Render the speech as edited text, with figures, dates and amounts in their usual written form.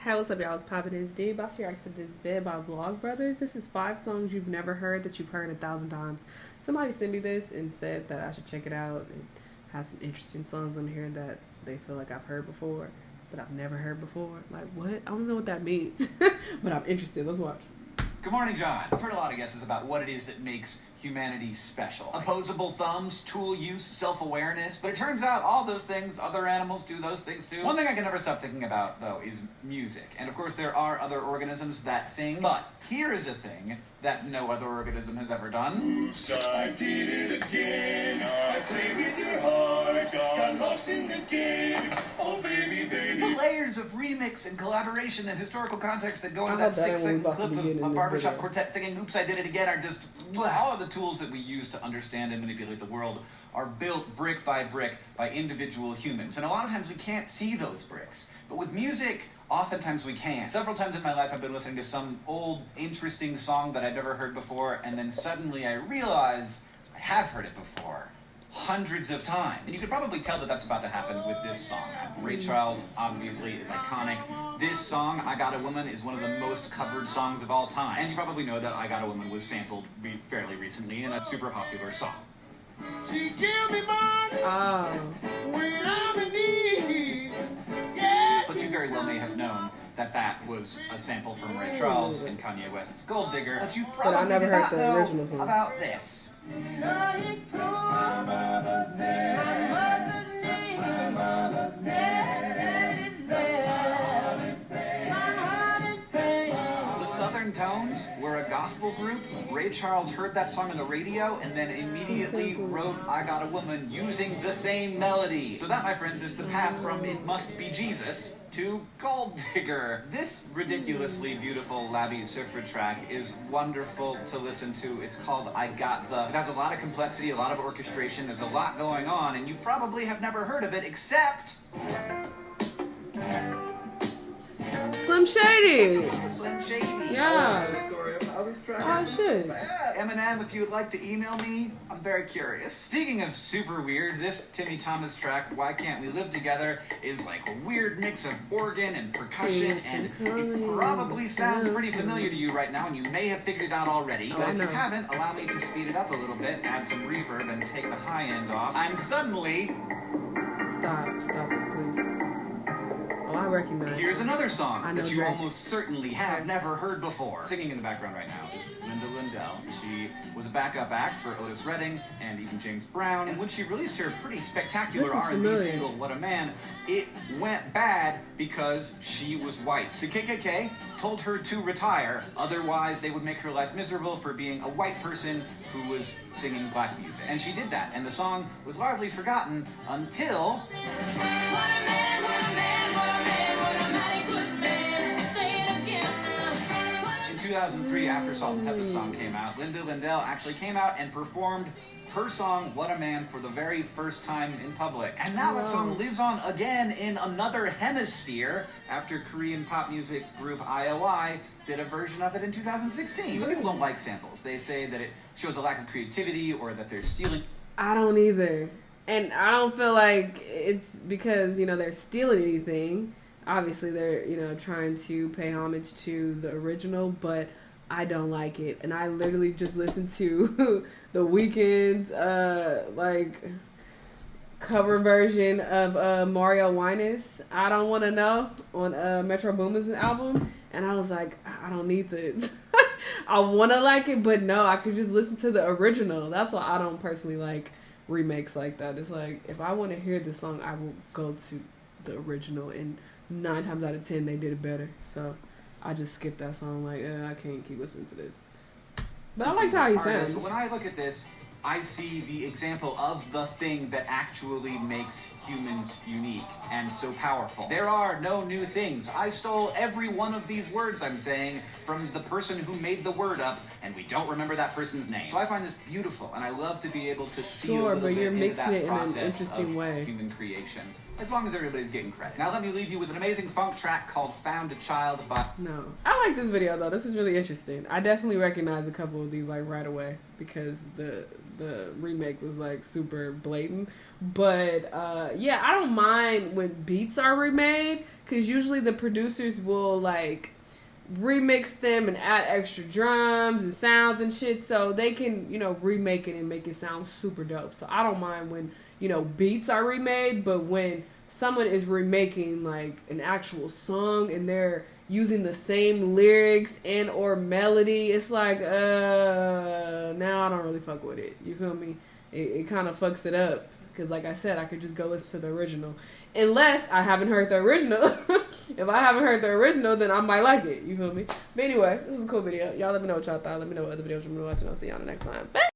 Hey, what's up, y'all? It's Poppin' This D. About to react to this bed by Vlog Brothers. This is 5 songs you've never heard that you've heard 1,000 times. Somebody sent me this and said that I should check it out and have some interesting songs on here that they feel like I've heard before, but I've never heard before. Like, what? I don't know what that means, but I'm interested. Let's watch. Good morning, John. I've heard a lot of guesses about what it is that makes humanity special. Opposable thumbs, tool use, self-awareness. But it turns out all those things, other animals do those things too. One thing I can never stop thinking about, though, is music. And of course there are other organisms that sing, but here is a thing that no other organism has ever done. Oops, I did it again. I played with your heart, got lost in the game. Oh, baby, baby. The layers of remix and collaboration and historical context that go into I that hope that 6-second ain't clip what we of get a in this barbershop video. quartet singing Oops, I Did It Again are just, all of the tools that we use to understand and manipulate the world are built brick by individual humans. And a lot of times we can't see those bricks. But with music, oftentimes we can. Several times in my life I've been listening to some old, interesting song that I'd never heard before, and then suddenly I realize I have heard it before. Hundreds of times. And you could probably tell that that's about to happen with this song. Ray Charles, obviously, is iconic. This song, I Got a Woman, is one of the most covered songs of all time. And you probably know that I Got a Woman was sampled fairly recently in a super popular song. She give me money Oh. when I'm in need. Yes. But you very well may have known that that was a sample from Ray Charles and Kanye West's Gold Digger. But you probably I never did heard not the know original song. about this. The Southern Tones were a gospel group. Ray Charles heard that song on the radio and then immediately wrote I Got a Woman using the same melody. So that, my friends, is the path from It Must Be Jesus to Gold Digger. This ridiculously beautiful Labby Sifra track is wonderful to listen to. It's called I Got The. It has a lot of complexity, a lot of orchestration. There's a lot going on, and you probably have never heard of it except Slim Shady. Slim Shady. Yeah. Oh, shit. Eminem, if you would like to email me, I'm very curious. Speaking of super weird, this Timmy Thomas track, Why Can't We Live Together, is like a weird mix of organ and percussion, and it probably sounds pretty familiar to you right now, and you may have figured it out already. But if you haven't, allow me to speed it up a little bit, add some reverb, and take the high end off. I'm suddenly... Stop it, please. Oh, I recognize. Here's another song that you Drake. almost certainly have never heard before. Singing in the background right now is Linda Lindell. She was a backup act for Otis Redding and even James Brown. And when she released her pretty spectacular This is R&B familiar. single, What a Man, it went bad because she was white. The KKK told her to retire, otherwise they would make her life miserable for being a white person who was singing black music. And she did that, and the song was largely forgotten until... In 2003, after Salt and Peppa's song came out, Linda Lindell actually came out and performed her song, What a Man, for the very first time in public. And now that song lives on again in another hemisphere after Korean pop music group IOI did a version of it in 2016. Some people don't like samples. They say that it shows a lack of creativity or that they're stealing. I don't either. And I don't feel like it's because, they're stealing anything. Obviously, they're, trying to pay homage to the original, but I don't like it. And I literally just listened to The Weeknd's, cover version of Mario Winans, I Don't Want to Know, on Metro Boomin's album. And I was like, I don't need this. I want to like it, but no, I could just listen to the original. That's why I don't personally like remakes like that. It's like, if I want to hear the song, I will go to the original, and 9 times out of 10 they did it better. So I just skipped that song. Like, I can't keep listening to this. But I liked how he sounds. When I look at this, I see the example of the thing that actually makes humans unique and so powerful. There are no new things. I stole every one of these words I'm saying from the person who made the word up, and we don't remember that person's name. So I find this beautiful, and I love to be able to see a little bit into that process of human creation. as long as everybody's getting credit. Now let me leave you with an amazing funk track called Found a Child by... No. I like this video, though. This is really interesting. I definitely recognize a couple of these, like, right away, because the remake was, like, super blatant. But, yeah, I don't mind when beats are remade, because usually the producers will, like, remix them and add extra drums and sounds and shit, so they can, you know, remake it and make it sound super dope. So I don't mind when, you know, beats are remade, but when someone is remaking like an actual song and they're using the same lyrics and or melody, it's like now I don't really fuck with it. You feel me? It kind of fucks it up, because like I said, I could just go listen to the original, unless I haven't heard the original. If I haven't heard the original, then I might like it. You feel me? But anyway, this is a cool video. Y'all let me know what y'all thought. Let me know what other videos you want to watch, and I'll see y'all the next time. Bye.